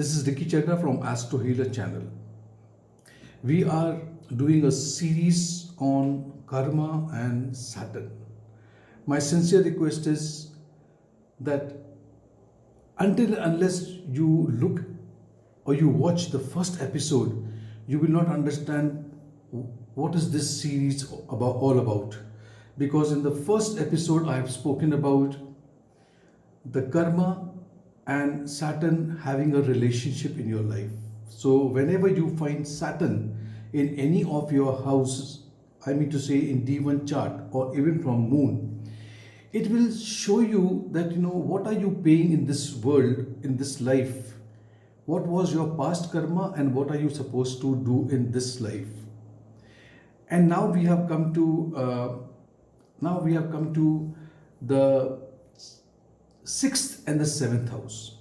This is Chadha from Astro Healer channel. We are doing a series on karma and Saturn. My sincere request is that until unless you look or you watch the first episode, you will not understand what is this series all about. Because in the first episode, I have spoken about the karma and Saturn having a relationship in your life. So whenever you find Saturn in any of your houses, I mean to say in D1 chart or even from moon, it will show you that what are you paying in this world, in this life. What was your past karma and what are you supposed to do in this life? And now we have come to the 6th and the 7th house.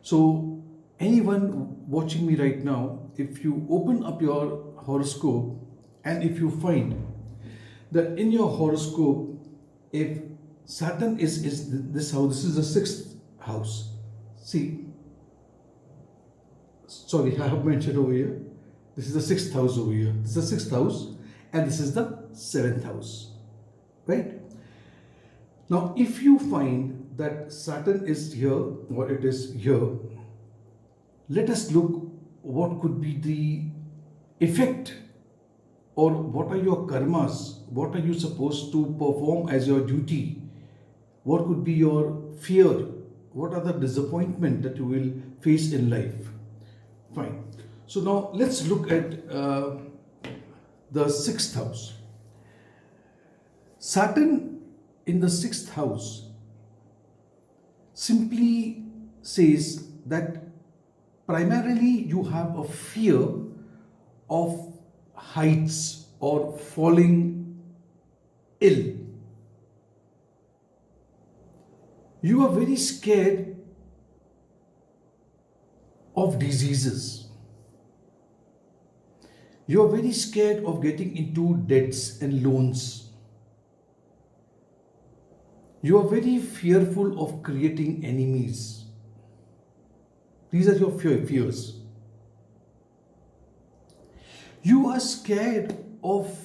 So anyone watching me right now, if you open up your horoscope and if you find that in your horoscope, if Saturn is this house, this is the 6th house. See, sorry, I have mentioned over here. This is the 6th house over here. This is the 6th house and this is the 7th house. Right? Now, if you find that Saturn is here or it is here, let us look what could be the effect or what are your karmas, what are you supposed to perform as your duty, what could be your fear, what are the disappointment that you will face in life. Fine. So now let's look at the 6th house. Saturn in the 6th house simply says that primarily you have a fear of heights or falling ill. You are very scared of diseases. You are very scared of getting into debts and loans. You are very fearful of creating enemies. These are your fears. You are scared of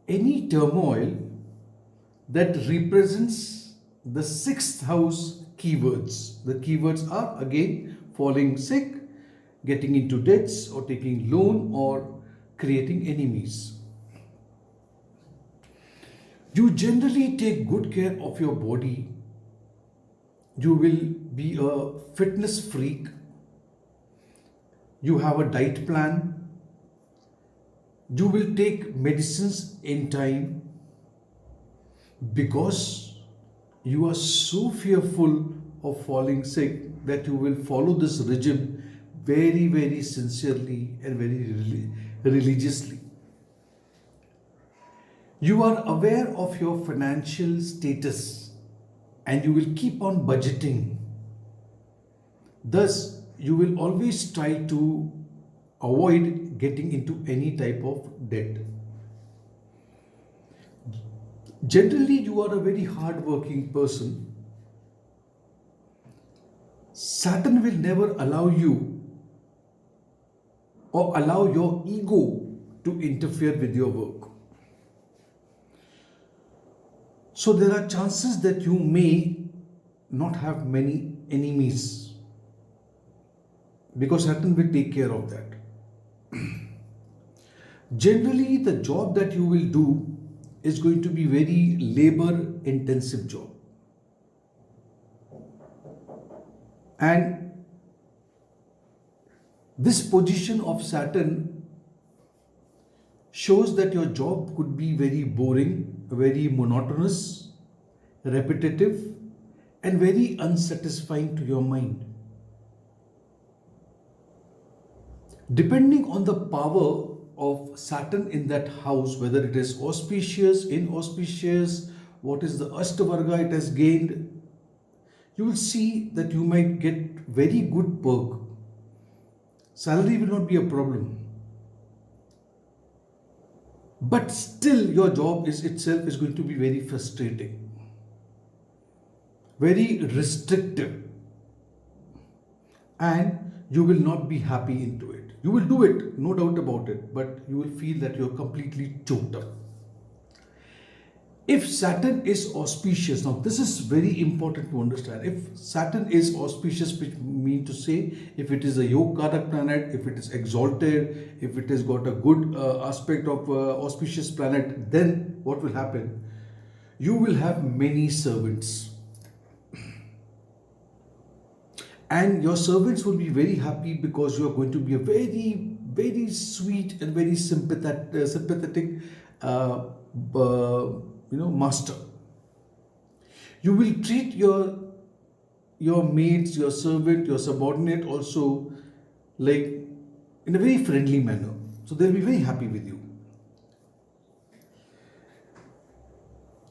any turmoil that represents the 6th house keywords. The keywords are again falling sick, getting into debts or taking loan or creating enemies. You generally take good care of your body. You will be a fitness freak. You have a diet plan. You will take medicines in time because you are so fearful of falling sick that you will follow this regime very, very sincerely and very religiously. You are aware of your financial status and you will keep on budgeting. Thus, you will always try to avoid getting into any type of debt. Generally, you are a very hard-working person. Saturn will never allow you or allow your ego to interfere with your work. So there are chances that you may not have many enemies because Saturn will take care of that. Generally, the job that you will do is going to be very labor intensive job. And this position of Saturn shows that your job could be very boring, very monotonous, repetitive, and very unsatisfying to your mind. Depending on the power of Saturn in that house, whether it is auspicious, inauspicious, what is the Ashtavarga it has gained, you will see that you might get very good perk. Salary will not be a problem. But still your job itself is going to be very frustrating, very restrictive, and you will not be happy into it. You will do it, no doubt about it, but you will feel that you're completely choked up. If Saturn is auspicious, now this is very important to understand. If Saturn is auspicious, which mean to say, if it is a Yogarak planet, if it is exalted, if it has got a good aspect of auspicious planet, then what will happen? You will have many servants. And your servants will be very happy because you are going to be a very, very sweet and very sympathetic master. You will treat your mates, your servant, your subordinate also like in a very friendly manner. So they'll be very happy with you.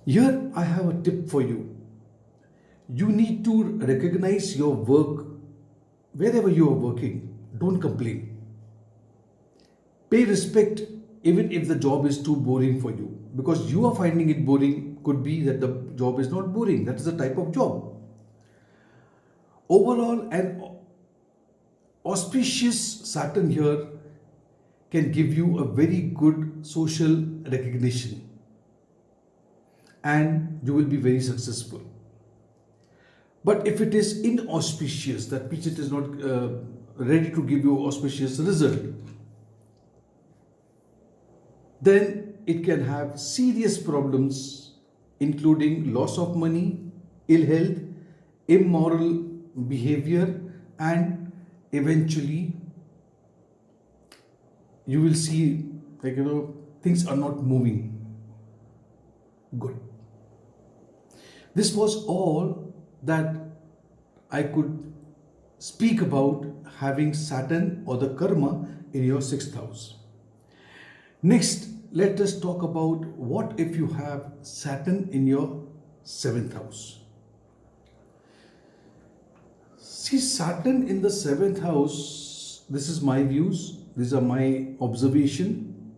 Here I have a tip for you. You need to recognize your work wherever you are working. Don't complain. Pay respect even if the job is too boring for you. Because you are finding it boring, could be that the job is not boring. That is a type of job. Overall, an auspicious Saturn here can give you a very good social recognition. And you will be very successful. But if it is inauspicious, that means it is not ready to give you auspicious result, then it can have serious problems, including loss of money, ill health, immoral behavior, and eventually you will see things are not moving good. This was all that I could speak about having Saturn or the karma in your 6th house. Next, let us talk about what if you have Saturn in your 7th house. See, Saturn in the 7th house, this is my views, these are my observation.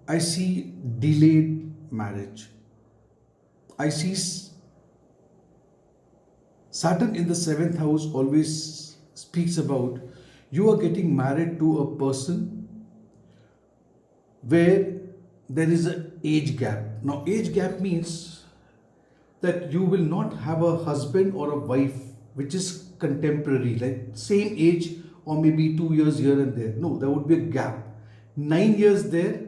I see delayed marriage. I see Saturn in the 7th house always speaks about you are getting married to a person where there is an age gap. Now, age gap means that you will not have a husband or a wife which is contemporary, like same age or maybe 2 years here and there. No, there would be a gap. 9 years there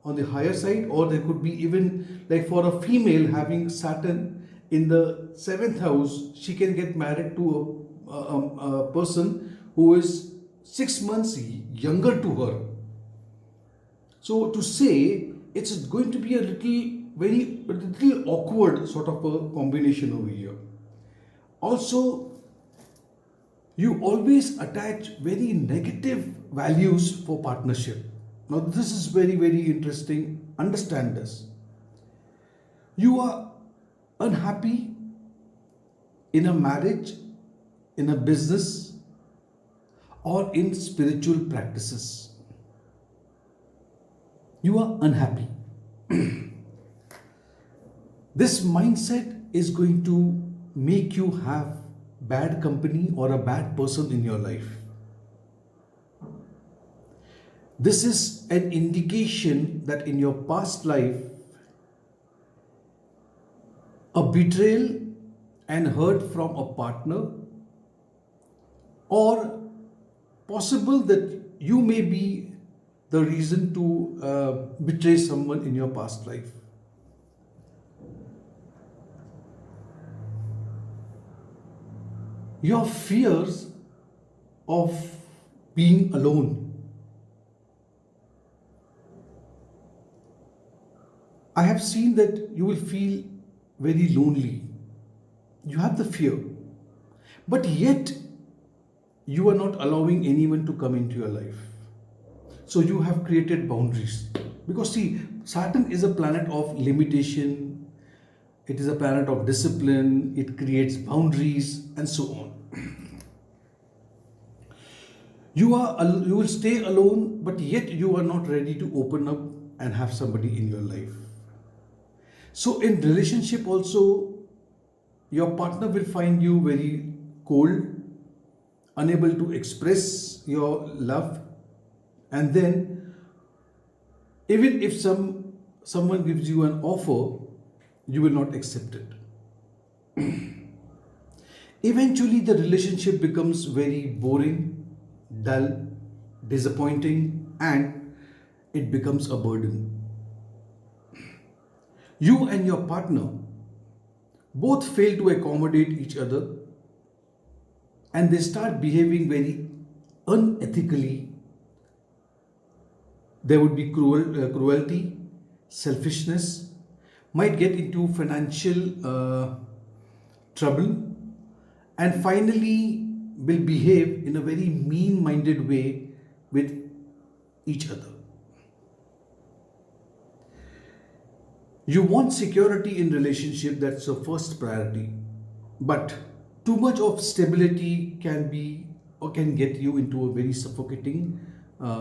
on the higher side, or there could be even like for a female having Saturn in the 7th house, she can get married to a person who is 6 months younger to her. So to say, it's going to be a little awkward sort of a combination over here. Also, you always attach very negative values for partnership. Now this is very, very interesting. Understand this. You are unhappy in a marriage, in a business, or in spiritual practices. You are unhappy. This mindset is going to make you have bad company or a bad person in your life. This is an indication that in your past life, a betrayal and hurt from a partner, or possible that you may be the reason to betray someone in your past life. Your fears of being alone. I have seen that you will feel very lonely. You have the fear, but yet you are not allowing anyone to come into your life. So you have created boundaries. Because see, Saturn is a planet of limitation, it is a planet of discipline, it creates boundaries and so on. You will stay alone, but yet you are not ready to open up and have somebody in your life. So in relationship also, your partner will find you very cold, unable to express your love, and then even if someone gives you an offer, you will not accept it. Eventually, the relationship becomes very boring, dull, disappointing, and it becomes a burden. You and your partner both fail to accommodate each other, and they start behaving very unethically. There would be cruelty, selfishness, might get into financial trouble, and finally will behave in a very mean minded way with each other. You want security in relationship, that's your first priority, but too much of stability can be or can get you into a very suffocating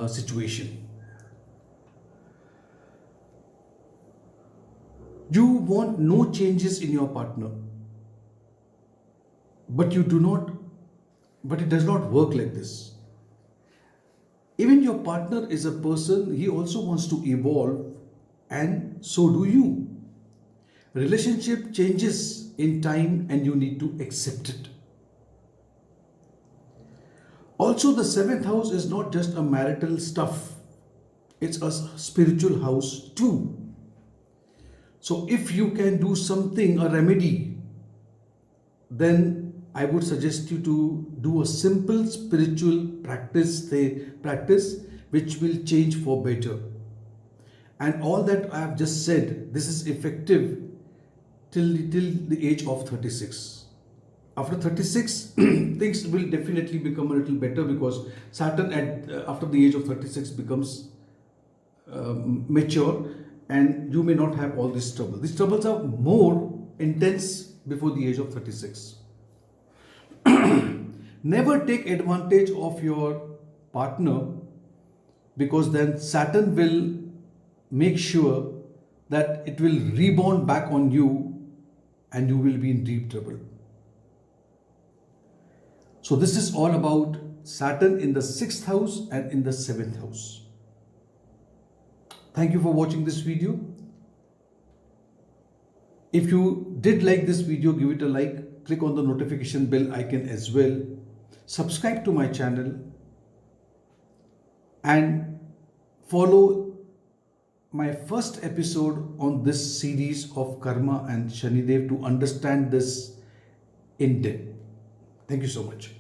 situation. You want no changes in your partner, but you do not, but it does not work like this. Even your partner is a person, he also wants to evolve, and so do you. Relationship changes in time and you need to accept it. Also, the seventh house is not just a marital stuff, it's a spiritual house too. So, if you can do something, a remedy, then I would suggest you to do a simple spiritual practice which will change for better. And all that I have just said, this is effective till the age of 36. After 36, things will definitely become a little better because Saturn after the age of 36 becomes mature, and you may not have all this trouble. These troubles are more intense before the age of 36. Never take advantage of your partner, because then Saturn will make sure that it will rebound back on you and you will be in deep trouble. So this is all about Saturn in the 6th house and in the 7th house. Thank you for watching this video. If you did like this video, give it a like, click on the notification bell icon as well, subscribe to my channel, and follow my first episode on this series of Karma and Shanidev to understand this in depth. Thank you so much.